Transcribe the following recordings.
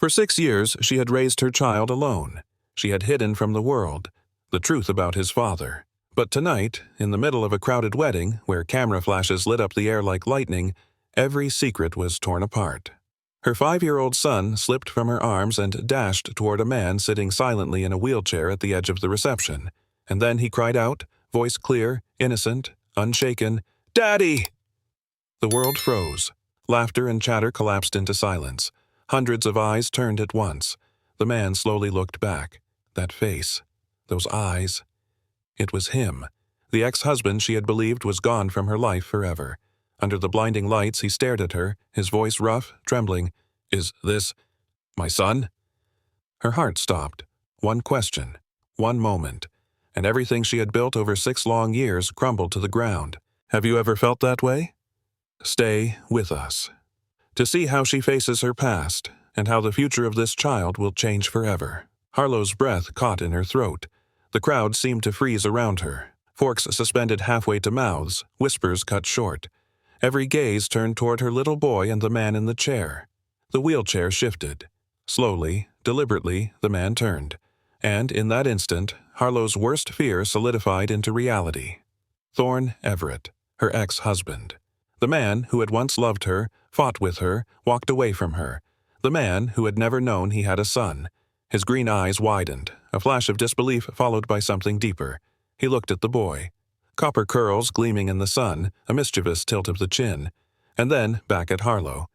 For 6 years, she had raised her child alone. She had hidden from the world the truth about his father. But tonight, in the middle of a crowded wedding, where camera flashes lit up the air like lightning, every secret was torn apart. Her 5-year-old son slipped from her arms and dashed toward a man sitting silently in a wheelchair at the edge of the reception. And then he cried out, voice clear, innocent, unshaken, "Daddy!" The world froze. Laughter and chatter collapsed into silence. Hundreds of eyes turned at once. The man slowly looked back. That face. Those eyes. It was him. The ex-husband she had believed was gone from her life forever. Under the blinding lights, he stared at her, his voice rough, trembling. "Is this my son?" Her heart stopped. One question. One moment. And everything she had built over 6 long years crumbled to the ground. Have you ever felt that way? Stay with us to see how she faces her past and how the future of this child will change forever. Harlow's breath caught in her throat. The crowd seemed to freeze around her. Forks suspended halfway to mouths, whispers cut short. Every gaze turned toward her little boy and the man in the chair. The wheelchair shifted. Slowly, deliberately, the man turned. And in that instant, Harlow's worst fear solidified into reality. Thorne Everett, her ex-husband. The man who had once loved her, fought with her, walked away from her. The man who had never known he had a son. His green eyes widened, a flash of disbelief followed by something deeper. He looked at the boy. Copper curls gleaming in the sun, a mischievous tilt of the chin. And then back at Harlow.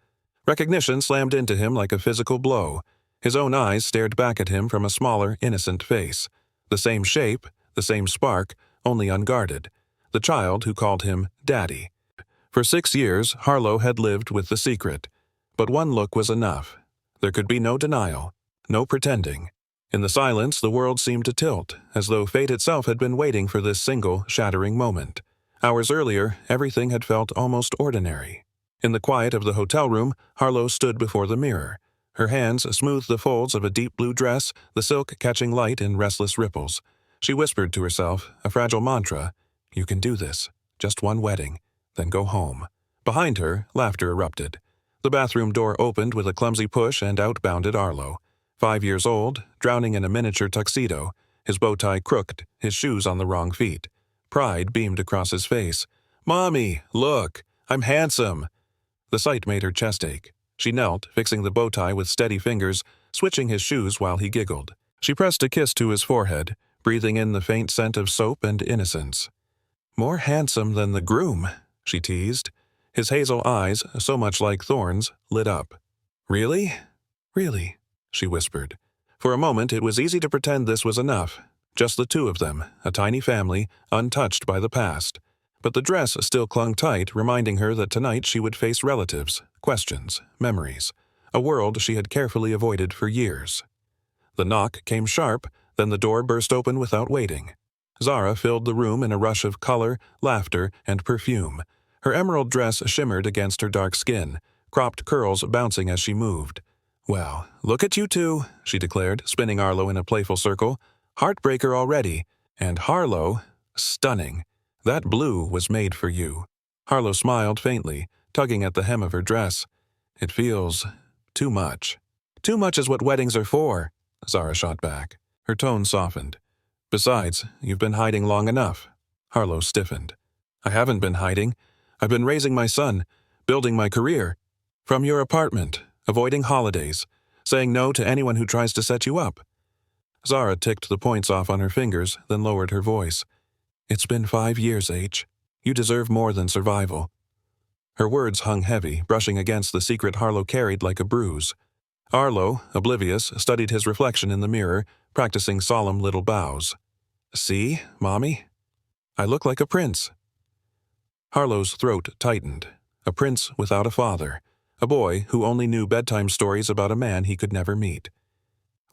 Recognition slammed into him like a physical blow. His own eyes stared back at him from a smaller, innocent face. The same shape, the same spark, only unguarded. The child who called him Daddy. For 6 years, Harlow had lived with the secret. But one look was enough. There could be no denial, no pretending. In the silence, the world seemed to tilt, as though fate itself had been waiting for this single, shattering moment. Hours earlier, everything had felt almost ordinary. In the quiet of the hotel room, Harlow stood before the mirror. Her hands smoothed the folds of a deep blue dress, the silk catching light in restless ripples. She whispered to herself, a fragile mantra, "You can do this. Just one wedding. Then go home." Behind her, laughter erupted. The bathroom door opened with a clumsy push and out bounded Harlow. 5 years old, drowning in a miniature tuxedo, his bow tie crooked, his shoes on the wrong feet. Pride beamed across his face. "Mommy, look! I'm handsome!" The sight made her chest ache. She knelt, fixing the bow tie with steady fingers, switching his shoes while he giggled. She pressed a kiss to his forehead, breathing in the faint scent of soap and innocence. "More handsome than the groom," she teased. His hazel eyes, so much like Thorne's, lit up. "Really? Really?" she whispered. For a moment, it was easy to pretend this was enough. Just the two of them, a tiny family, untouched by the past. But the dress still clung tight, reminding her that tonight she would face relatives, questions, memories, a world she had carefully avoided for years. The knock came sharp, then the door burst open without waiting. Zara filled the room in a rush of color, laughter, and perfume. Her emerald dress shimmered against her dark skin, cropped curls bouncing as she moved. "Well, look at you two," she declared, spinning Harlow in a playful circle. "Heartbreaker already. And Harlow, stunning. That blue was made for you." Harlow smiled faintly, tugging at the hem of her dress. "It feels too much." "Too much is what weddings are for," Zara shot back. Her tone softened. "Besides, you've been hiding long enough." Harlow stiffened. "I haven't been hiding. I've been raising my son, building my career. From your apartment, avoiding holidays, saying no to anyone who tries to set you up." Zara ticked the points off on her fingers, then lowered her voice. "It's been 5 years, H. You deserve more than survival." Her words hung heavy, brushing against the secret Harlow carried like a bruise. Harlow, oblivious, studied his reflection in the mirror, practicing solemn little bows. "See, Mommy? I look like a prince." Harlow's throat tightened. A prince without a father. A boy who only knew bedtime stories about a man he could never meet.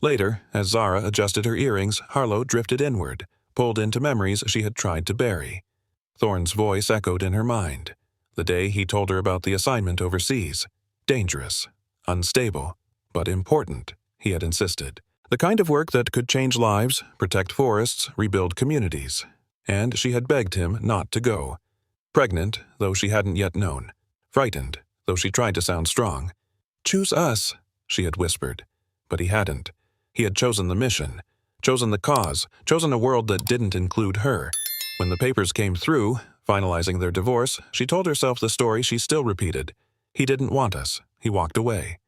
Later, as Zara adjusted her earrings, Harlow drifted inward, pulled into memories she had tried to bury. Thorne's voice echoed in her mind. The day he told her about the assignment overseas. Dangerous, unstable, but important, he had insisted. The kind of work that could change lives, protect forests, rebuild communities. And she had begged him not to go. Pregnant, though she hadn't yet known. Frightened, though she tried to sound strong. "Choose us," she had whispered. But he hadn't. He had chosen the mission, chosen the cause, chosen a world that didn't include her. When the papers came through, finalizing their divorce, she told herself the story she still repeated. He didn't want us. He walked away.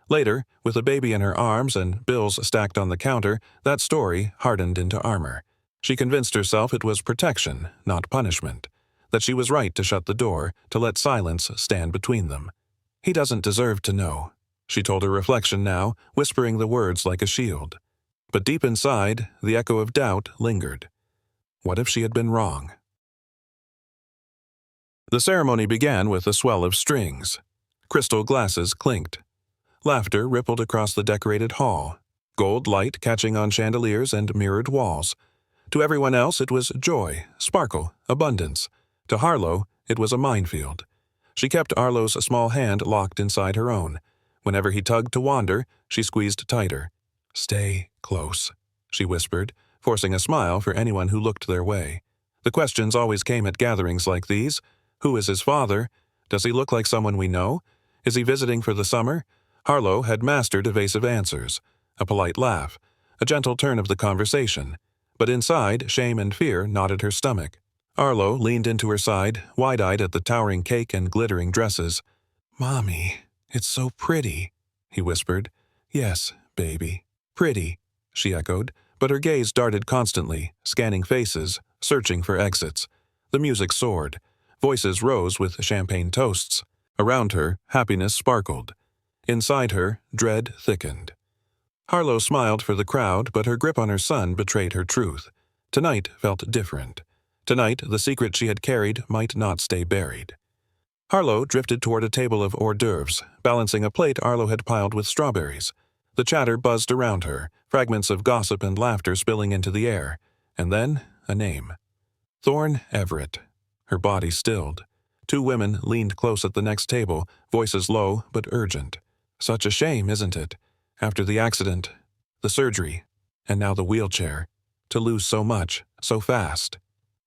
Later, with a baby in her arms and bills stacked on the counter, that story hardened into armor. She convinced herself it was protection, not punishment, that she was right to shut the door, to let silence stand between them. He doesn't deserve to know, she told her reflection now, whispering the words like a shield. But deep inside, the echo of doubt lingered. What if she had been wrong? The ceremony began with a swell of strings. Crystal glasses clinked. Laughter rippled across the decorated hall, gold light catching on chandeliers and mirrored walls. To everyone else it was joy, sparkle, abundance. To Harlow, it was a minefield. She kept Arlo's small hand locked inside her own. Whenever he tugged to wander, she squeezed tighter. "Stay close," she whispered, forcing a smile for anyone who looked their way. The questions always came at gatherings like these. Who is his father? Does he look like someone we know? Is he visiting for the summer? Harlow had mastered evasive answers, a polite laugh, a gentle turn of the conversation. But inside, shame and fear knotted her stomach. Arlo leaned into her side, wide-eyed at the towering cake and glittering dresses. "Mommy, it's so pretty," he whispered. "Yes, baby. Pretty," she echoed, but her gaze darted constantly, scanning faces, searching for exits. The music soared. Voices rose with champagne toasts. Around her, happiness sparkled. Inside her, dread thickened. Harlow smiled for the crowd, but her grip on her son betrayed her truth. Tonight felt different. Tonight, the secret she had carried might not stay buried. Harlow drifted toward a table of hors d'oeuvres, balancing a plate Arlo had piled with strawberries. The chatter buzzed around her, fragments of gossip and laughter spilling into the air. And then, a name. Thorne Everett. Her body stilled. Two women leaned close at the next table, voices low but urgent. "Such a shame, isn't it? After the accident, the surgery, and now the wheelchair. To lose so much, so fast."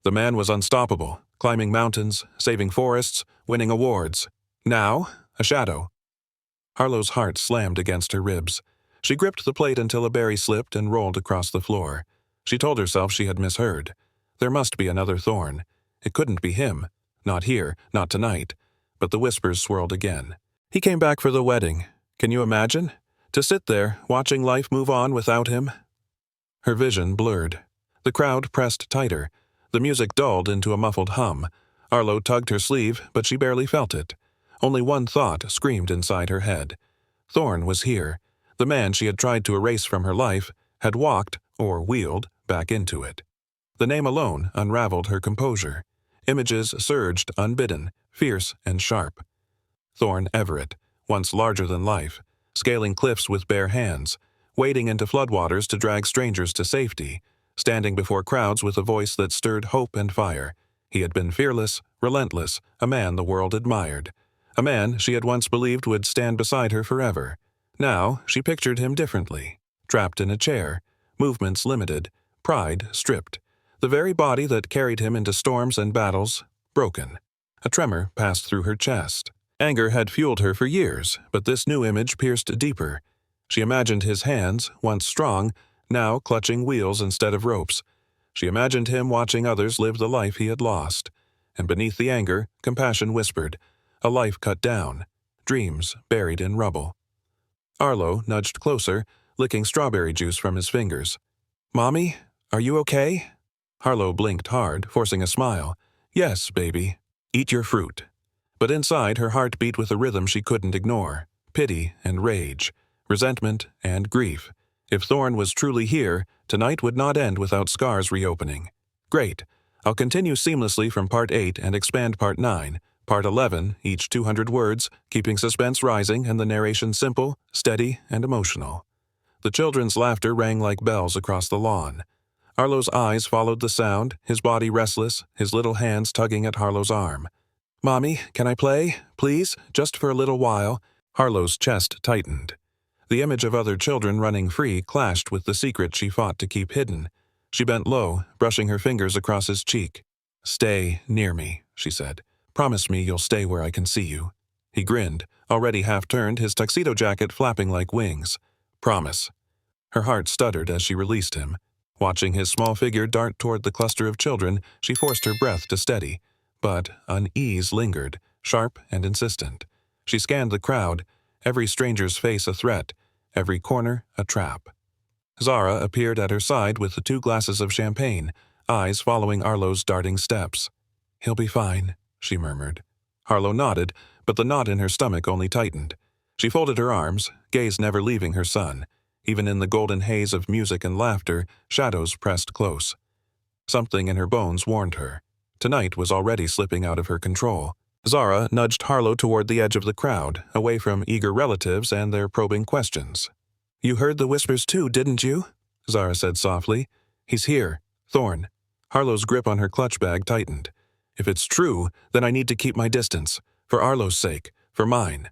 The man was unstoppable, climbing mountains, saving forests, winning awards. Now, a shadow. Harlow's heart slammed against her ribs. She gripped the plate until a berry slipped and rolled across the floor. She told herself she had misheard. There must be another Thorne. It couldn't be him. Not here, not tonight. But the whispers swirled again. He came back for the wedding. Can you imagine? To sit there, watching life move on without him? Her vision blurred. The crowd pressed tighter. The music dulled into a muffled hum. Arlo tugged her sleeve, but she barely felt it. Only one thought screamed inside her head. Thorne was here. The man she had tried to erase from her life had walked, or wheeled, back into it. The name alone unraveled her composure. Images surged unbidden, fierce and sharp. Thorne Everett, once larger than life, scaling cliffs with bare hands, wading into floodwaters to drag strangers to safety, standing before crowds with a voice that stirred hope and fire. He had been fearless, relentless, a man the world admired. A man she had once believed would stand beside her forever. Now she pictured him differently, trapped in a chair, movements limited, pride stripped. The very body that carried him into storms and battles, broken. A tremor passed through her chest. Anger had fueled her for years, but this new image pierced deeper. She imagined his hands, once strong, now clutching wheels instead of ropes. She imagined him watching others live the life he had lost. And beneath the anger, compassion whispered, a life cut down, dreams buried in rubble. Arlo nudged closer, licking strawberry juice from his fingers. "Mommy, are you okay?" Harlow blinked hard, forcing a smile. "Yes, baby. Eat your fruit." But inside, her heart beat with a rhythm she couldn't ignore. Pity and rage, resentment and grief. If Thorne was truly here, tonight would not end without scars reopening. Great. I'll continue seamlessly from Part 8 and expand Part 9. Part 11, each 200 words, keeping suspense rising and the narration simple, steady, and emotional. The children's laughter rang like bells across the lawn. Arlo's eyes followed the sound, his body restless, his little hands tugging at Harlow's arm. "Mommy, can I play? Please? Just for a little while." Harlow's chest tightened. The image of other children running free clashed with the secret she fought to keep hidden. She bent low, brushing her fingers across his cheek. "Stay near me," she said. "Promise me you'll stay where I can see you." He grinned, already half-turned, his tuxedo jacket flapping like wings. Promise." Her heart stuttered as she released him. Watching his small figure dart toward the cluster of children, she forced her breath to steady. But unease lingered, sharp and insistent. She scanned the crowd, every stranger's face a threat, every corner a trap. Zara appeared at her side with the 2 glasses of champagne, eyes following Arlo's darting steps. "He'll be fine," she murmured. Arlo nodded, but the knot in her stomach only tightened. She folded her arms, gaze never leaving her son. Even in the golden haze of music and laughter, shadows pressed close. Something in her bones warned her. Tonight was already slipping out of her control. Zara nudged Harlow toward the edge of the crowd, away from eager relatives and their probing questions. "You heard the whispers too, didn't you?" Zara said softly. "He's here. Thorn." Harlow's grip on her clutch bag tightened. "If it's true, then I need to keep my distance. For Arlo's sake. For mine."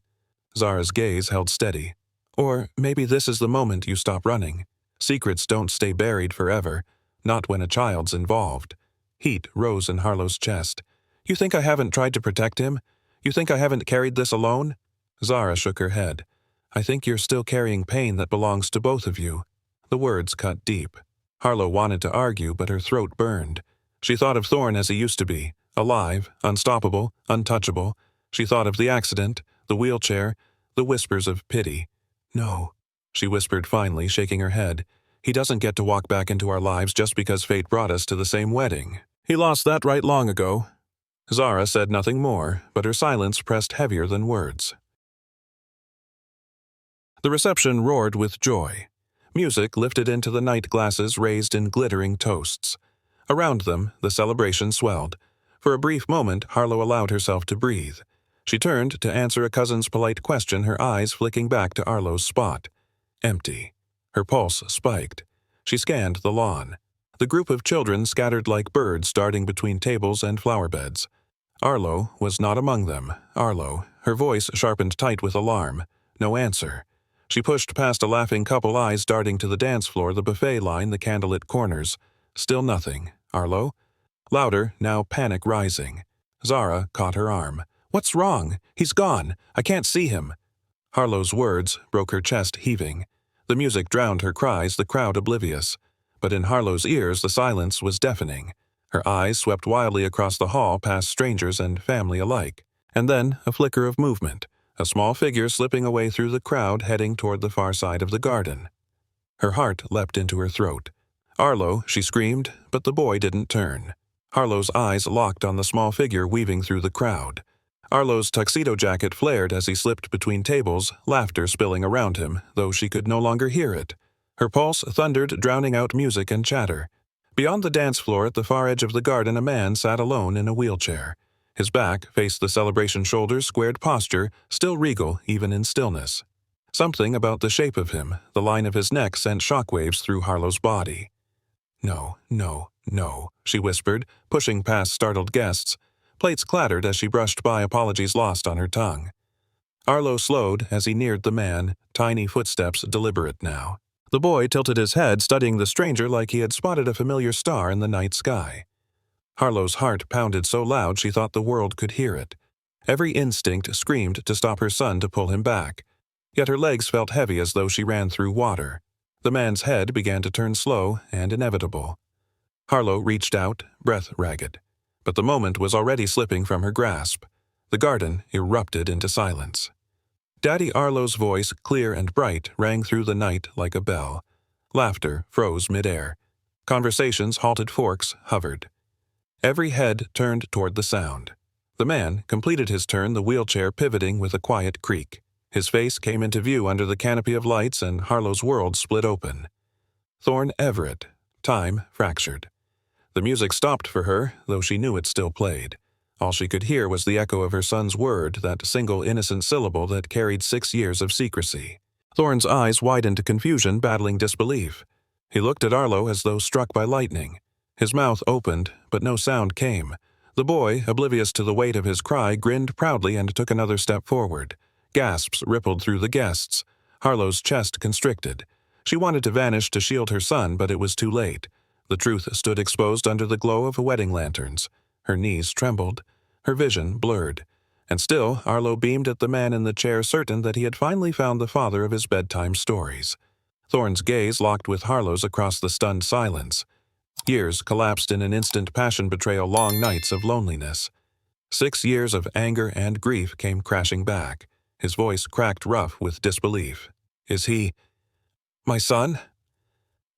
Zara's gaze held steady. "Or maybe this is the moment you stop running. Secrets don't stay buried forever, not when a child's involved." Heat rose in Harlow's chest. "You think I haven't tried to protect him? You think I haven't carried this alone?" Zara shook her head. "I think you're still carrying pain that belongs to both of you." The words cut deep. Harlow wanted to argue, but her throat burned. She thought of Thorn as he used to be, alive, unstoppable, untouchable. She thought of the accident, the wheelchair, the whispers of pity. "No," she whispered finally, shaking her head. "He doesn't get to walk back into our lives just because fate brought us to the same wedding. He lost that right long ago." Zara said nothing more, but her silence pressed heavier than words. The reception roared with joy. Music lifted into the night glasses raised in glittering toasts. Around them, the celebration swelled. For a brief moment, Harlow allowed herself to breathe. She turned to answer a cousin's polite question, her eyes flicking back to Arlo's spot. Empty. Her pulse spiked. She scanned the lawn. The group of children scattered like birds darting between tables and flower beds. Arlo was not among them. Arlo, her voice sharpened tight with alarm. No answer. She pushed past a laughing couple, eyes darting to the dance floor, the buffet line, the candlelit corners. Still nothing. Arlo? Louder, now panic rising. Zara caught her arm. "What's wrong? He's gone. I can't see him." Harlow's words broke her chest heaving. The music drowned her cries, the crowd oblivious. But in Harlow's ears the silence was deafening. Her eyes swept wildly across the hall past strangers and family alike. And then a flicker of movement, a small figure slipping away through the crowd heading toward the far side of the garden. Her heart leapt into her throat. "Arlo," she screamed, but the boy didn't turn. Harlow's eyes locked on the small figure weaving through the crowd. Arlo's tuxedo jacket flared as he slipped between tables, laughter spilling around him, though she could no longer hear it. Her pulse thundered, drowning out music and chatter. Beyond the dance floor at the far edge of the garden, a man sat alone in a wheelchair. His back faced the celebration shoulders, squared posture, still regal even in stillness. Something about the shape of him, the line of his neck, sent shockwaves through Harlow's body. "No, no, no," she whispered, pushing past startled guests. Plates clattered as she brushed by, apologies lost on her tongue. Arlo slowed as he neared the man, tiny footsteps deliberate now. The boy tilted his head, studying the stranger like he had spotted a familiar star in the night sky. Harlow's heart pounded so loud she thought the world could hear it. Every instinct screamed to stop her son, to pull him back. Yet her legs felt heavy as though she ran through water. The man's head began to turn slow and inevitable. Harlow reached out, breath ragged. But the moment was already slipping from her grasp. The garden erupted into silence. Daddy Arlo's voice, clear and bright, rang through the night like a bell. Laughter froze midair. Conversations, halted forks, hovered. Every head turned toward the sound. The man completed his turn, the wheelchair pivoting with a quiet creak. His face came into view under the canopy of lights, and Harlow's world split open. Thorn Everett. Time fractured. The music stopped for her, though she knew it still played. All she could hear was the echo of her son's word, that single innocent syllable that carried 6 years of secrecy. Thorn's eyes widened to confusion, battling disbelief. He looked at Arlo as though struck by lightning. His mouth opened, but no sound came. The boy, oblivious to the weight of his cry, grinned proudly and took another step forward. Gasps rippled through the guests. Harlow's chest constricted. She wanted to vanish to shield her son, but it was too late. The truth stood exposed under the glow of wedding lanterns. Her knees trembled. Her vision blurred. And still, Arlo beamed at the man in the chair, certain that he had finally found the father of his bedtime stories. Thorne's gaze locked with Harlow's across the stunned silence. Years collapsed in an instant passion betrayal, long nights of loneliness. 6 years of anger and grief came crashing back. His voice cracked rough with disbelief. Is he my son?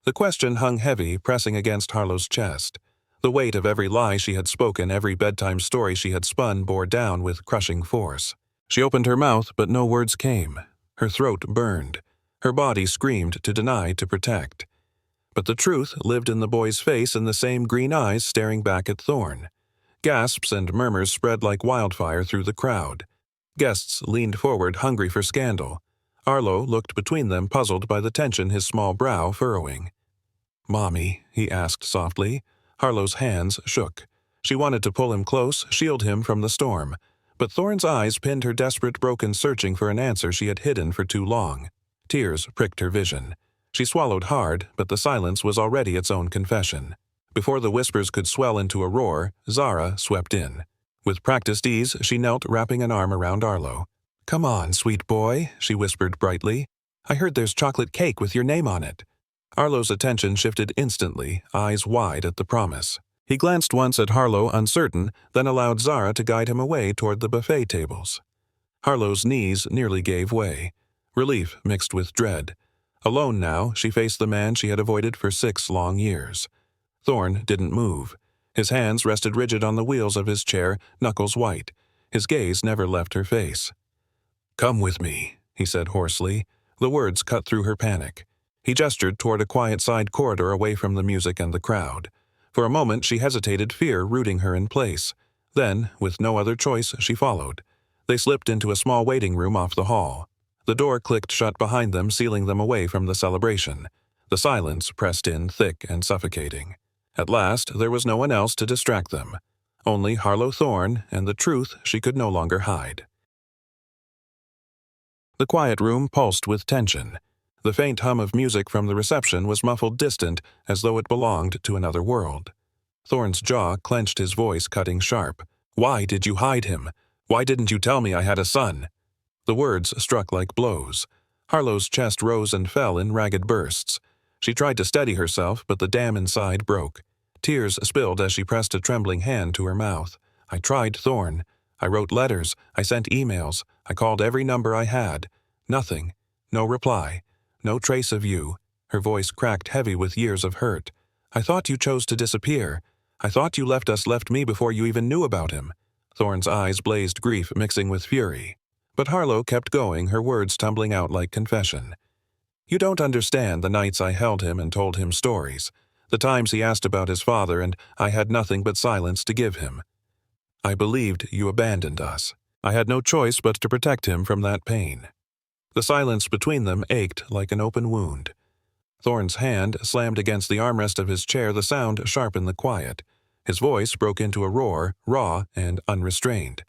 The question hung heavy, pressing against Harlow's chest. The weight of every lie she had spoken, every bedtime story she had spun, bore down with crushing force. She opened her mouth, but no words came. Her throat burned. Her body screamed to deny, to protect. But the truth lived in the boy's face, in the same green eyes staring back at Thorne. Gasps and murmurs spread like wildfire through the crowd. Guests leaned forward, hungry for scandal. Arlo looked between them, puzzled by the tension, his small brow furrowing. "Mommy," he asked softly. Harlow's hands shook. She wanted to pull him close, shield him from the storm. But Thorne's eyes pinned her, desperate, broken, searching for an answer she had hidden for too long. Tears pricked her vision. She swallowed hard, but the silence was already its own confession. Before the whispers could swell into a roar, Zara swept in. With practiced ease, she knelt, wrapping an arm around Arlo. "Come on, sweet boy," she whispered brightly. "I heard there's chocolate cake with your name on it." Arlo's attention shifted instantly, eyes wide at the promise. He glanced once at Harlow, uncertain, then allowed Zara to guide him away toward the buffet tables. Harlow's knees nearly gave way. Relief mixed with dread. Alone now, she faced the man she had avoided for 6 long years. Thorne didn't move. His hands rested rigid on the wheels of his chair, knuckles white. His gaze never left her face. "Come with me," he said hoarsely. The words cut through her panic. He gestured toward a quiet side corridor away from the music and the crowd. For a moment she hesitated, fear rooting her in place. Then, with no other choice, she followed. They slipped into a small waiting room off the hall. The door clicked shut behind them, sealing them away from the celebration. The silence pressed in, thick and suffocating. At last, there was no one else to distract them. Only Harlow Thorne and the truth she could no longer hide. The quiet room pulsed with tension. The faint hum of music from the reception was muffled, distant, as though it belonged to another world. Thorne's jaw clenched, his voice cutting sharp. "Why did you hide him? Why didn't you tell me I had a son?" The words struck like blows. Harlow's chest rose and fell in ragged bursts. She tried to steady herself, but the dam inside broke. Tears spilled as she pressed a trembling hand to her mouth. "I tried, Thorne. I wrote letters. I sent emails. I called every number I had. Nothing. No reply. No trace of you." Her voice cracked, heavy with years of hurt. "I thought you chose to disappear. I thought you left me before you even knew about him." Thorne's eyes blazed, grief mixing with fury. But Harlow kept going, her words tumbling out like confession. "You don't understand the nights I held him and told him stories. The times he asked about his father and I had nothing but silence to give him. I believed you abandoned us. I had no choice but to protect him from that pain." The silence between them ached like an open wound. Thorne's hand slammed against the armrest of his chair, the sound sharp in the quiet. His voice broke into a roar, raw and unrestrained.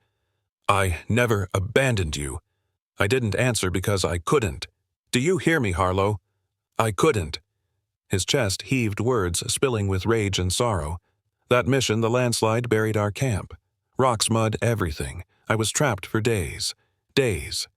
"I never abandoned you. I didn't answer because I couldn't. Do you hear me, Harlow? I couldn't." His chest heaved, words spilling with rage and sorrow. "That mission, the landslide, buried our camp. Rocks, mud, everything. I was trapped for days. Days.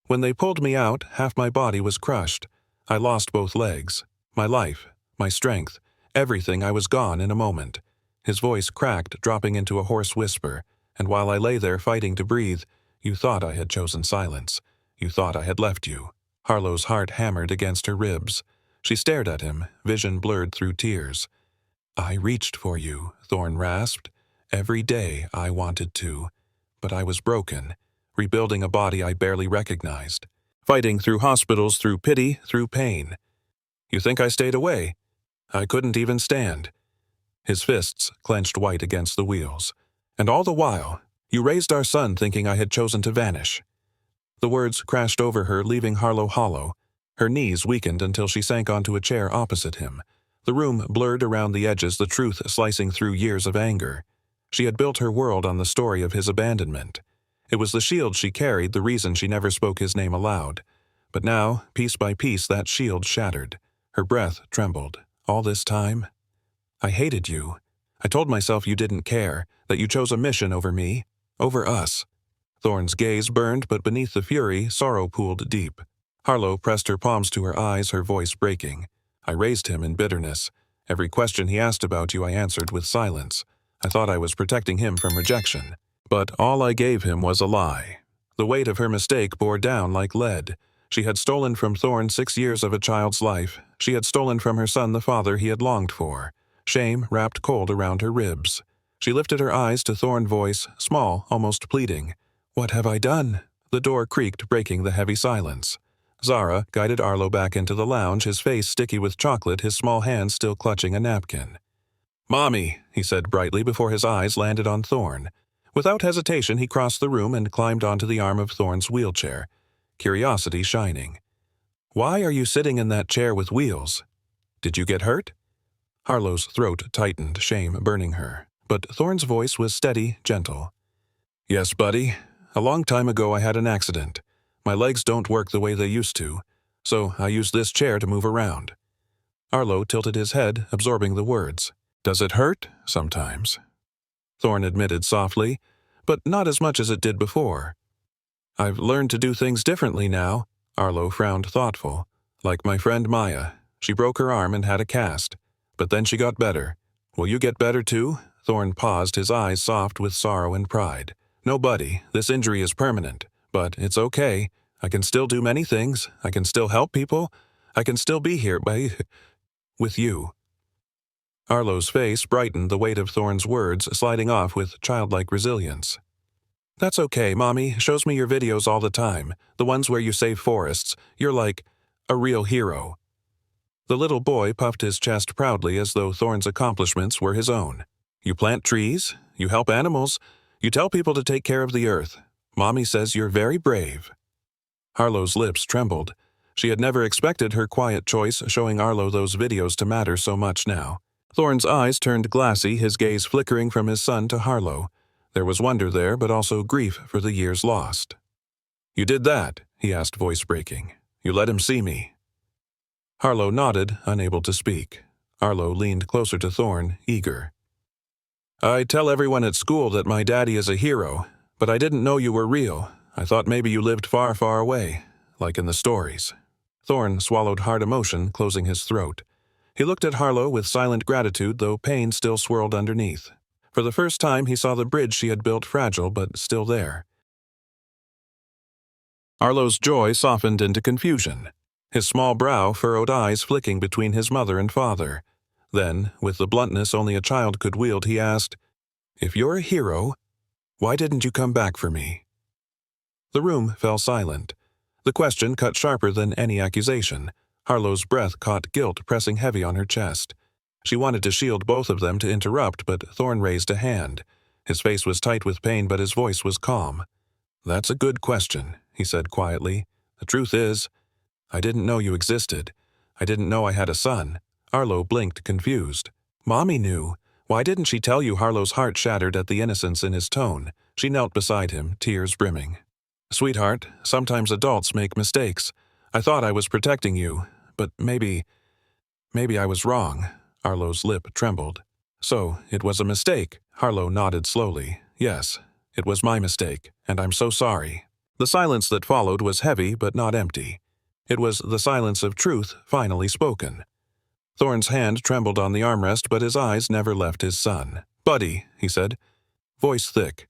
When they pulled me out, half my body was crushed. I lost both legs. My life, my strength, everything. I was gone in a moment." His voice cracked, dropping into a hoarse whisper. "And while I lay there fighting to breathe, you thought I had chosen silence. You thought I had left you." Harlow's heart hammered against her ribs. She stared at him, vision blurred through tears. "I reached for you," Thorne rasped. "Every day I wanted to. But I was broken, rebuilding a body I barely recognized. Fighting through hospitals, through pity, through pain. You think I stayed away? I couldn't even stand." His fists clenched white against the wheels. "And all the while, you raised our son thinking I had chosen to vanish." The words crashed over her, leaving Harlow hollow. Her knees weakened until she sank onto a chair opposite him. The room blurred around the edges, the truth slicing through years of anger. She had built her world on the story of his abandonment. It was the shield she carried, the reason she never spoke his name aloud. But now, piece by piece, that shield shattered. Her breath trembled. "All this time? I hated you. I told myself you didn't care, that you chose a mission over me, over us." Thorne's gaze burned, but beneath the fury, sorrow pooled deep. Harlow pressed her palms to her eyes, her voice breaking. I raised him in bitterness. Every question he asked about you I answered with silence. I thought I was protecting him from rejection. But all I gave him was a lie. The weight of her mistake bore down like lead. She had stolen from Thorne 6 years of a child's life. She had stolen from her son the father he had longed for. Shame wrapped cold around her ribs. She lifted her eyes to Thorne's voice, small, almost pleading. "What have I done?" The door creaked, breaking the heavy silence. Zara guided Arlo back into the lounge, his face sticky with chocolate, his small hands still clutching a napkin. "Mommy," he said brightly before his eyes landed on Thorne. Without hesitation, he crossed the room and climbed onto the arm of Thorne's wheelchair, curiosity shining. "Why are you sitting in that chair with wheels? Did you get hurt?" Harlow's throat tightened, shame burning her. But Thorne's voice was steady, gentle. "Yes, buddy. A long time ago I had an accident. My legs don't work the way they used to, so I use this chair to move around." Arlo tilted his head, absorbing the words. "Does it hurt? Sometimes." Thorne admitted softly, "But not as much as it did before." "I've learned to do things differently now." Arlo frowned thoughtful. "Like my friend Maya. She broke her arm and had a cast. But then she got better. Will you get better too?" Thorne paused, his eyes soft with sorrow and pride. "No, buddy, this injury is permanent. But it's okay. I can still do many things. I can still help people. I can still be here with you." Arlo's face brightened, the weight of Thorne's words sliding off with childlike resilience. "That's okay, Mommy. Shows me your videos all the time. The ones where you save forests. You're like a real hero." The little boy puffed his chest proudly as though Thorne's accomplishments were his own. "You plant trees. You help animals. You tell people to take care of the earth. Mommy says you're very brave." Harlow's lips trembled. She had never expected her quiet choice showing Arlo those videos to matter so much now. Thorne's eyes turned glassy, his gaze flickering from his son to Harlow. There was wonder there, but also grief for the years lost. "You did that?" he asked, voice breaking. "You let him see me?" Harlow nodded, unable to speak. Arlo leaned closer to Thorne, eager. "I tell everyone at school that my daddy is a hero, but I didn't know you were real. I thought maybe you lived far, far away, like in the stories." Thorne swallowed hard emotion, closing his throat. He looked at Harlow with silent gratitude, though pain still swirled underneath. For the first time, he saw the bridge she had built, fragile but still there. Arlo's joy softened into confusion, his small brow furrowed, eyes flicking between his mother and father. Then, with the bluntness only a child could wield, he asked, "If you're a hero, why didn't you come back for me?" The room fell silent. The question cut sharper than any accusation. Harlow's breath caught guilt pressing heavy on her chest. She wanted to shield both of them, to interrupt, but Thorne raised a hand. His face was tight with pain, but his voice was calm. "That's a good question," he said quietly. "The truth is, I didn't know you existed. I didn't know I had a son." Arlo blinked, confused. "Mommy knew. Why didn't she tell you?" Harlow's heart shattered at the innocence in his tone. She knelt beside him, tears brimming. "Sweetheart, sometimes adults make mistakes. I thought I was protecting you, but maybe I was wrong." Arlo's lip trembled. "So, it was a mistake?" Harlow nodded slowly. "Yes, it was my mistake, and I'm so sorry." The silence that followed was heavy but not empty. It was the silence of truth finally spoken. Thorne's hand trembled on the armrest, but his eyes never left his son. "Buddy," he said, voice thick,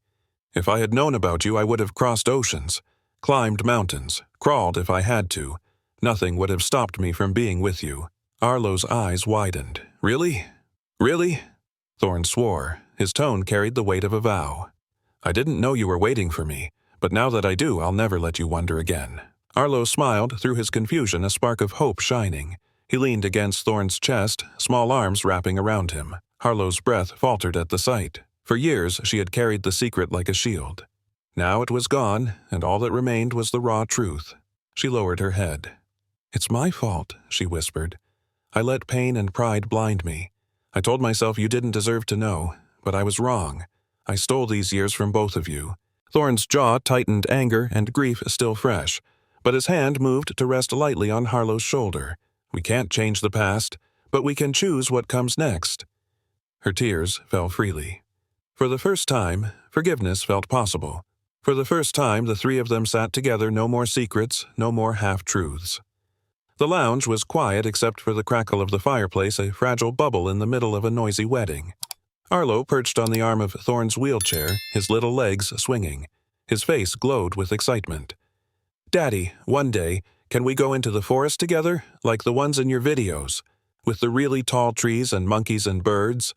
"if I had known about you, I would have crossed oceans, climbed mountains, crawled if I had to. Nothing would have stopped me from being with you." Arlo's eyes widened. "Really? Really?" Thorne swore. His tone carried the weight of a vow. "I didn't know you were waiting for me, but now that I do, I'll never let you wonder again." Arlo smiled, through his confusion a spark of hope shining. He leaned against Thorne's chest, small arms wrapping around him. Harlow's breath faltered at the sight. For years she had carried the secret like a shield. Now it was gone, and all that remained was the raw truth. She lowered her head. "It's my fault," she whispered. "I let pain and pride blind me. I told myself you didn't deserve to know, but I was wrong. I stole these years from both of you." Thorne's jaw tightened, anger and grief still fresh, but his hand moved to rest lightly on Harlow's shoulder. "We can't change the past, but we can choose what comes next." Her tears fell freely. For the first time, forgiveness felt possible. For the first time, the three of them sat together, no more secrets, no more half-truths. The lounge was quiet except for the crackle of the fireplace, a fragile bubble in the middle of a noisy wedding. Arlo perched on the arm of Thorne's wheelchair, his little legs swinging. His face glowed with excitement. "Daddy, one day, can we go into the forest together, like the ones in your videos, with the really tall trees and monkeys and birds?"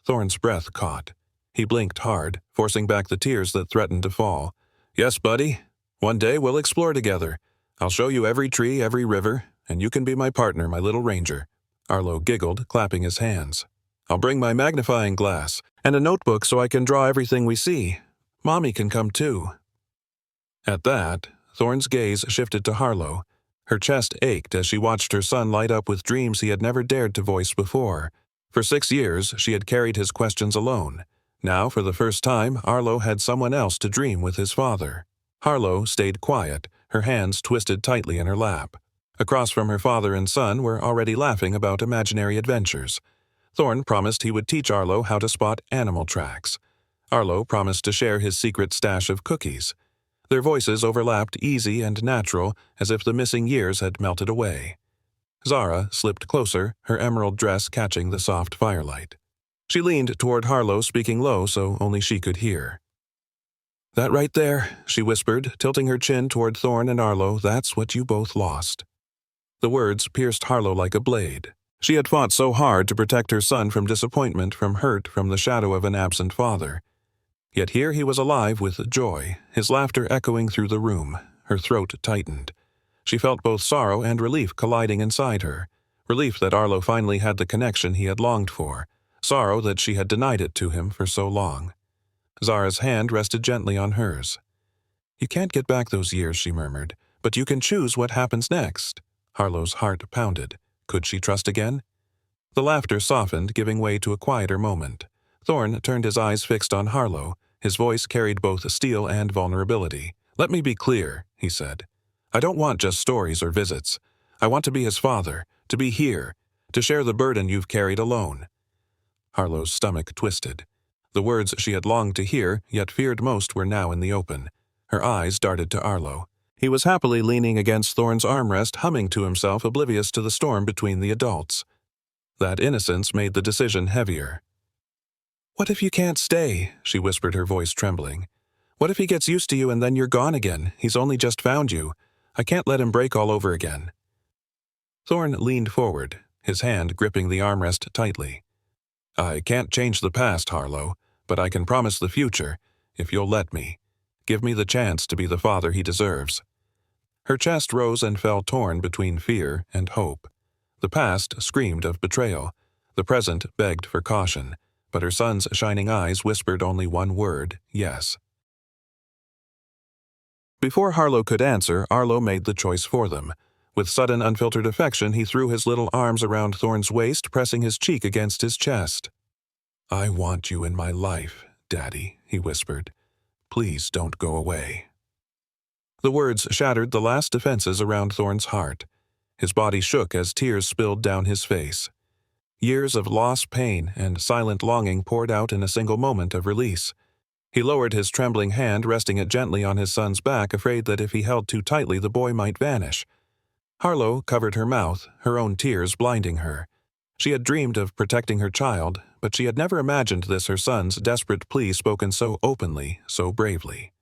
Thorne's breath caught. He blinked hard, forcing back the tears that threatened to fall. "Yes, buddy. One day we'll explore together. I'll show you every tree, every river, and you can be my partner, my little ranger." Arlo giggled, clapping his hands. "I'll bring my magnifying glass and a notebook so I can draw everything we see. Mommy can come too." At that, Thorne's gaze shifted to Harlow. Her chest ached as she watched her son light up with dreams he had never dared to voice before. For 6 years, she had carried his questions alone. Now, for the first time, Arlo had someone else to dream with his father. Harlow stayed quiet, her hands twisted tightly in her lap. Across from her father and son were already laughing about imaginary adventures. Thorne promised he would teach Arlo how to spot animal tracks. Arlo promised to share his secret stash of cookies. Their voices overlapped, easy and natural, as if the missing years had melted away. Zara slipped closer, her emerald dress catching the soft firelight. She leaned toward Harlow, speaking low so only she could hear. "That right there," she whispered, tilting her chin toward Thorne and Arlo, "that's what you both lost." The words pierced Harlow like a blade. She had fought so hard to protect her son from disappointment, from hurt, from the shadow of an absent father. Yet here he was alive with joy, his laughter echoing through the room. Her throat tightened. She felt both sorrow and relief colliding inside her. Relief that Arlo finally had the connection he had longed for. Sorrow that she had denied it to him for so long. Zara's hand rested gently on hers. "You can't get back those years," she murmured, "but you can choose what happens next." Harlow's heart pounded. Could she trust again? The laughter softened, giving way to a quieter moment. Thorne turned his eyes fixed on Harlow. His voice carried both steel and vulnerability. "Let me be clear," he said. "I don't want just stories or visits. I want to be his father, to be here, to share the burden you've carried alone." Harlow's stomach twisted. The words she had longed to hear, yet feared most, were now in the open. Her eyes darted to Arlo. He was happily leaning against Thorne's armrest, humming to himself, oblivious to the storm between the adults. That innocence made the decision heavier. "What if you can't stay?" she whispered, her voice trembling. "What if he gets used to you and then you're gone again? He's only just found you. I can't let him break all over again." Thorne leaned forward, his hand gripping the armrest tightly. "I can't change the past, Harlow, but I can promise the future, if you'll let me. Give me the chance to be the father he deserves." Her chest rose and fell, torn between fear and hope. The past screamed of betrayal. The present begged for caution, but her son's shining eyes whispered only one word: yes. Before Harlow could answer, Arlo made the choice for them. With sudden, unfiltered affection, he threw his little arms around Thorne's waist, pressing his cheek against his chest. "I want you in my life, Daddy," he whispered. "Please don't go away." The words shattered the last defenses around Thorne's heart. His body shook as tears spilled down his face. Years of loss, pain, and silent longing poured out in a single moment of release. He lowered his trembling hand, resting it gently on his son's back, afraid that if he held too tightly the boy might vanish. Harlow covered her mouth, her own tears blinding her. She had dreamed of protecting her child, but she had never imagined this, her son's desperate plea spoken so openly, so bravely.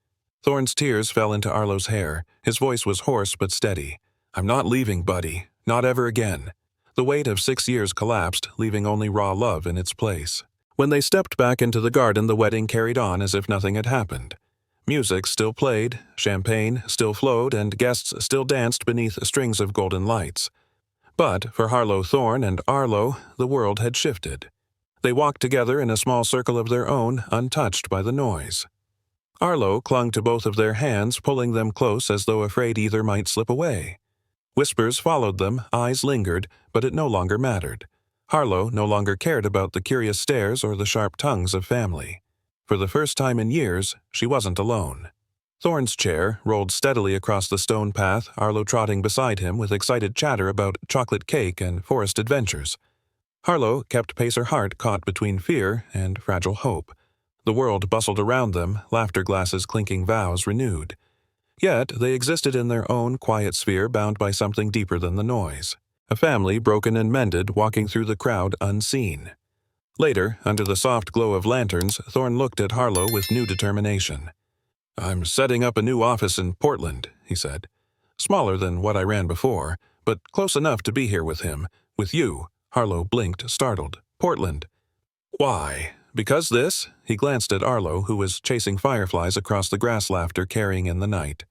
Thorne's tears fell into Arlo's hair. His voice was hoarse but steady. "I'm not leaving, buddy. Not ever again." The weight of 6 years collapsed, leaving only raw love in its place. When they stepped back into the garden, the wedding carried on as if nothing had happened. Music still played, champagne still flowed, and guests still danced beneath strings of golden lights. But for Harlow Thorne and Arlo, the world had shifted. They walked together in a small circle of their own, untouched by the noise. Arlo clung to both of their hands, pulling them close as though afraid either might slip away. Whispers followed them, eyes lingered, but it no longer mattered. Harlow no longer cared about the curious stares or the sharp tongues of family. For the first time in years, she wasn't alone. Thorne's chair rolled steadily across the stone path, Arlo trotting beside him with excited chatter about chocolate cake and forest adventures. Harlow kept pace, her heart caught between fear and fragile hope. The world bustled around them, laughter glasses clinking, vows renewed. Yet they existed in their own quiet sphere, bound by something deeper than the noise. A family broken and mended, walking through the crowd unseen. Later, under the soft glow of lanterns, Thorne looked at Harlow with new determination. "I'm setting up a new office in Portland," he said. "Smaller than what I ran before, but close enough to be here with him. With you." Harlow blinked, startled. "Portland." "Why? Because this?" He glanced at Arlo, who was chasing fireflies across the grass, laughter carrying in the night.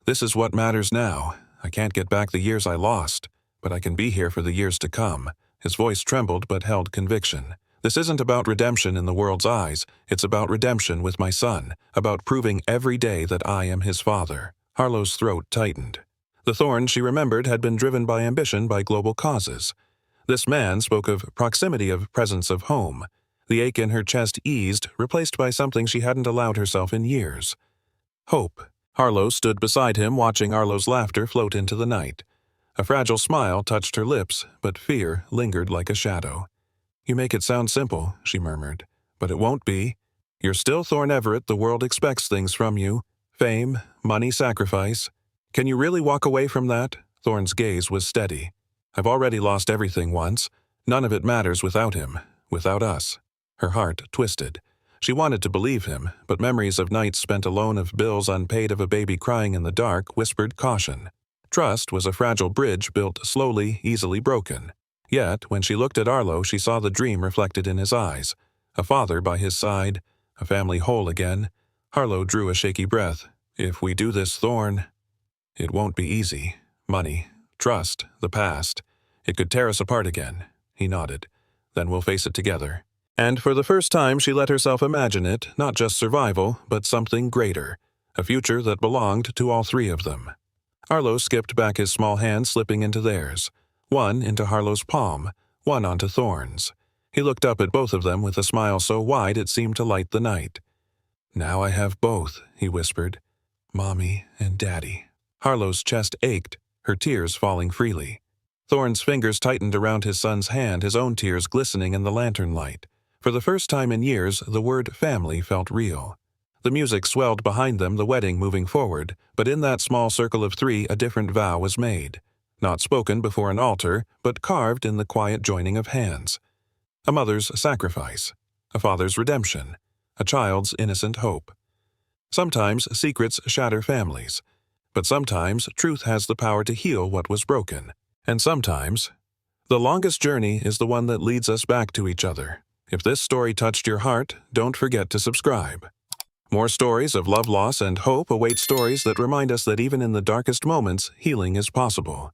"This is what matters now. I can't get back the years I lost, but I can be here for the years to come." His voice trembled but held conviction. "This isn't about redemption in the world's eyes. It's about redemption with my son, about proving every day that I am his father." Harlow's throat tightened. The Thorne, she remembered, had been driven by ambition, by global causes. This man spoke of proximity, of presence, of home. The ache in her chest eased, replaced by something she hadn't allowed herself in years. Hope. Harlow stood beside him, watching Arlo's laughter float into the night. A fragile smile touched her lips, but fear lingered like a shadow. "You make it sound simple," she murmured, "but it won't be. You're still Thorne Everett. The world expects things from you. Fame, money, sacrifice. Can you really walk away from that?" Thorne's gaze was steady. "I've already lost everything once. None of it matters without him, without us." Her heart twisted. She wanted to believe him, but memories of nights spent alone, of bills unpaid, of a baby crying in the dark, whispered caution. Trust was a fragile bridge built slowly, easily broken. Yet, when she looked at Arlo, she saw the dream reflected in his eyes. A father by his side, a family whole again. Harlow drew a shaky breath. "If we do this, Thorne, it won't be easy. Money, trust, the past. It could tear us apart again." He nodded. "Then we'll face it together." And for the first time she let herself imagine it, not just survival, but something greater. A future that belonged to all three of them. Arlo skipped back, his small hand slipping into theirs. One into Harlow's palm, one onto Thorne's. He looked up at both of them with a smile so wide it seemed to light the night. "Now I have both," he whispered. "Mommy and Daddy." Harlow's chest ached, her tears falling freely. Thorne's fingers tightened around his son's hand, his own tears glistening in the lantern light. For the first time in years, the word family felt real. The music swelled behind them, the wedding moving forward, but in that small circle of three a different vow was made. Not spoken before an altar, but carved in the quiet joining of hands. A mother's sacrifice, a father's redemption, a child's innocent hope. Sometimes secrets shatter families, but sometimes truth has the power to heal what was broken. And sometimes, the longest journey is the one that leads us back to each other. If this story touched your heart, don't forget to subscribe. More stories of love, loss, and hope await, stories that remind us that even in the darkest moments, healing is possible.